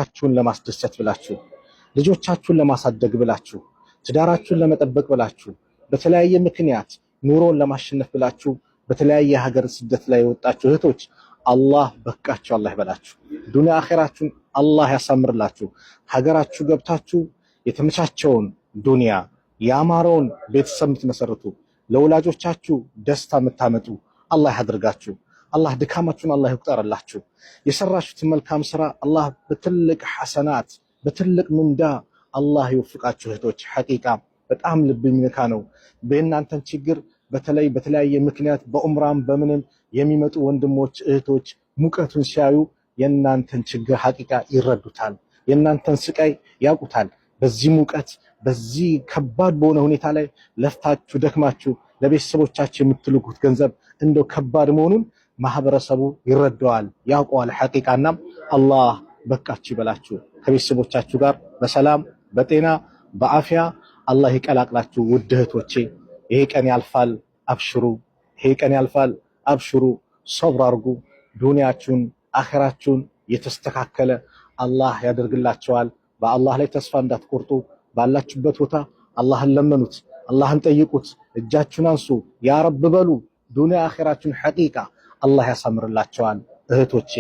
ልጆቻችሁን ለማስደሰት ብላችሁ ልጆቻችሁን ለማሳደግ ብላችሁ ትዳራችሁን ለመጠበቅ ብላችሁ በተለያየ ምክንያት ኑሮን ለማሸነፍ ብላችሁ በተለያየ ሀገር ስደት ላይ ወጣችሁ እህቶች አላህ በቃችሁ፣ አላህ ይበላችሁ። ዱንያ አኺራችሁን አላህ ያሳምርላችሁ። ሀገራችሁ ገብታችሁ የተመቻቸውን ዱንያ ያማረውን ቤተሰብ የምትመሰርቱ ለወላጆቻችሁ ደስታ የምታመጡ አላህ ያድርጋችሁ። አላህ ድካማችሁን አላህ ይቁጠርላችሁ። የሰራችሁትን መልካም ስራ አላህ በትልቅ ሐሰናት በትልቅ ምንዳ አላህ ይወፍቃችሁ እህቶች። ሐቂቃ በጣም ልብ የሚነካ ነው። በእናንተን ችግር በተለይ በተለያየ ምክንያት በኡምራም በምንም የሚመጡ ወንድሞች እህቶች ሙቀቱን ሲያዩ የእናንተን ችግር ሐቂቃ ይረዱታል፣ የእናንተን ስቃይ ያውቁታል። በዚህ ሙቀት በዚህ ከባድ በሆነ ሁኔታ ላይ ለፍታችሁ ደክማችሁ ለቤተሰቦቻችሁ የምትልኩት ገንዘብ እንደው ከባድ መሆኑን ማህበረሰቡ ይረዳዋል፣ ያውቀዋል ሐቂቃና አላህ በቃችሁ ይበላችሁ። ከቤተሰቦቻችሁ ጋር በሰላም በጤና በአፊያ አላህ ይቀላቅላችሁ። ውድ እህቶቼ ይሄ ቀን ያልፋል፣ አብሽሩ። ይሄ ቀን ያልፋል፣ አብሽሩ። ሰብር አድርጉ። ዱንያችሁን አኺራችሁን የተስተካከለ አላህ ያደርግላችኋል። በአላህ ላይ ተስፋ እንዳትቆርጡ። ባላችሁበት ቦታ አላህን ለመኑት፣ አላህን ጠይቁት፣ እጃችሁን አንሱ፣ ያ ረብ በሉ። ዱንያ አኺራችሁን ሐቂቃ አላህ ያሳምርላችኋል። እህቶቼ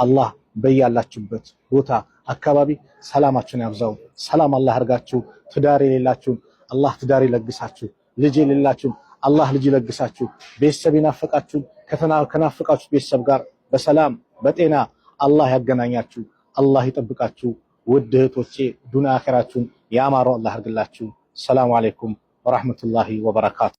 አላህ በያላችሁበት ቦታ አካባቢ ሰላማችሁን ያብዛው። ሰላም አላህ አድርጋችሁ። ትዳር የሌላችሁን አላህ ትዳር ይለግሳችሁ። ልጅ የሌላችሁን አላህ ልጅ ይለግሳችሁ። ቤተሰብ የናፈቃችሁን ከናፈቃችሁት ቤተሰብ ጋር በሰላም በጤና አላህ ያገናኛችሁ። አላህ ይጠብቃችሁ። ውድ እህቶቼ ዱንያ አኺራችሁን ያማረው አላህ አድርግላችሁ። ሰላም አለይኩም ወራህመቱላሂ ወበረካቱ።